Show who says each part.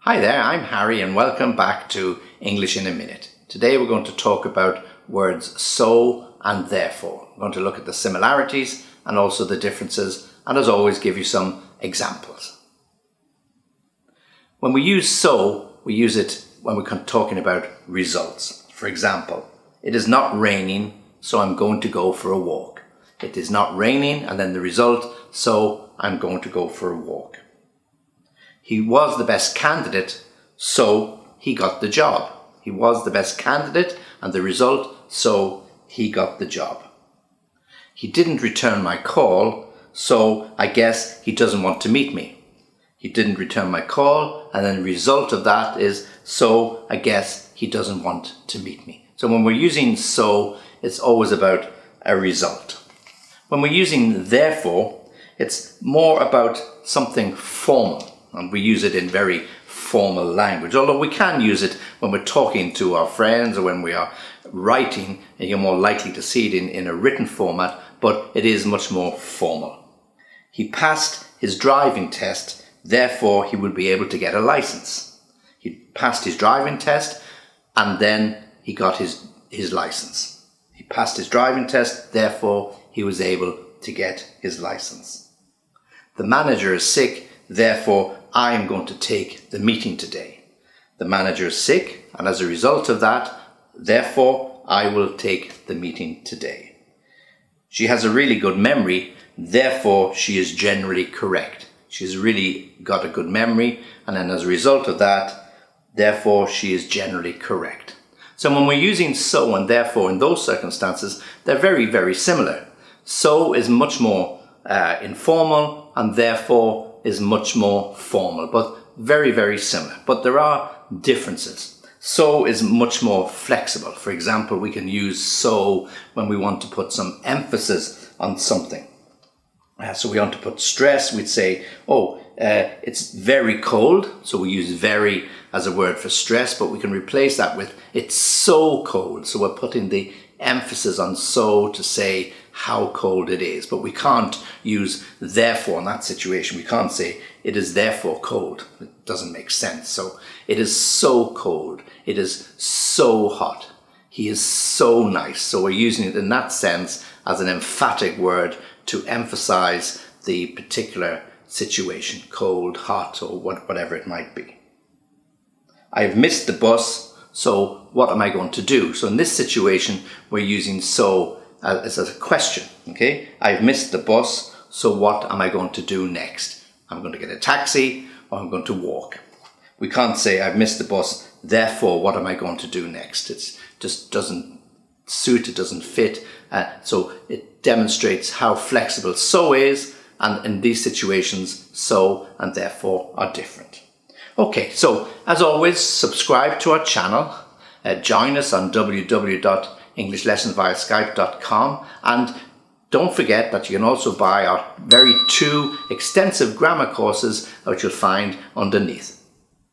Speaker 1: Hi there, I'm Harry and welcome back to English in a Minute. Today we're going to talk about words so and therefore. We're going to look at the similarities and also the differences, and as always give you some examples. When we use so, we use it when we're talking about results. For example, it is not raining, so I'm going to go for a walk. It is not raining, and then the result, so I'm going to go for a walk. He was the best candidate, so he got the job. He was the best candidate, and the result, so he got the job. He didn't return my call, so I guess he doesn't want to meet me. He didn't return my call, and then the result of that is, so I guess he doesn't want to meet me. So when we're using so, it's always about a result. When we're using therefore, it's more about something formal. And we use it in very formal language, although we can use it when we're talking to our friends or when we are writing, and you're more likely to see it in a written format, but it is much more formal. He passed his driving test, therefore he would be able to get a license. He passed his driving test and then he got his license. He passed his driving test, therefore he was able to get his license. The manager is sick, therefore I am going to take the meeting today. The manager is sick, and as a result of that, therefore I will take the meeting today. She has a really good memory, therefore she is generally correct. She's really got a good memory, and then as a result of that, therefore she is generally correct. So when we're using so and therefore in those circumstances, they're very, very similar. So is much more informal, and therefore is much more formal, but very, very similar. But there are differences. So is much more flexible. For example, we can use so when we want to put some emphasis on something. So we want to put stress, we'd say, it's very cold. So we use very as a word for stress, but we can replace that with it's so cold. So we're putting the emphasis on so to say how cold it is, but we can't use therefore in that situation. We can't say it is therefore cold. It doesn't make sense. So it is so cold. It is so hot. He is so nice. So we're using it in that sense as an emphatic word to emphasize the particular situation, cold, hot, or whatever it might be. I have missed the bus, so what am I going to do? So in this situation, we're using so as a question, okay? I've missed the bus, so what am I going to do next? I'm going to get a taxi or I'm going to walk. We can't say I've missed the bus, therefore what am I going to do next? It just doesn't suit, it doesn't fit. So it demonstrates how flexible so is, and in these situations, so and therefore are different. Okay, so as always, subscribe to our channel. Join us on www.englishlessonsviaskype.com, and don't forget that you can also buy our very two extensive grammar courses which you'll find underneath.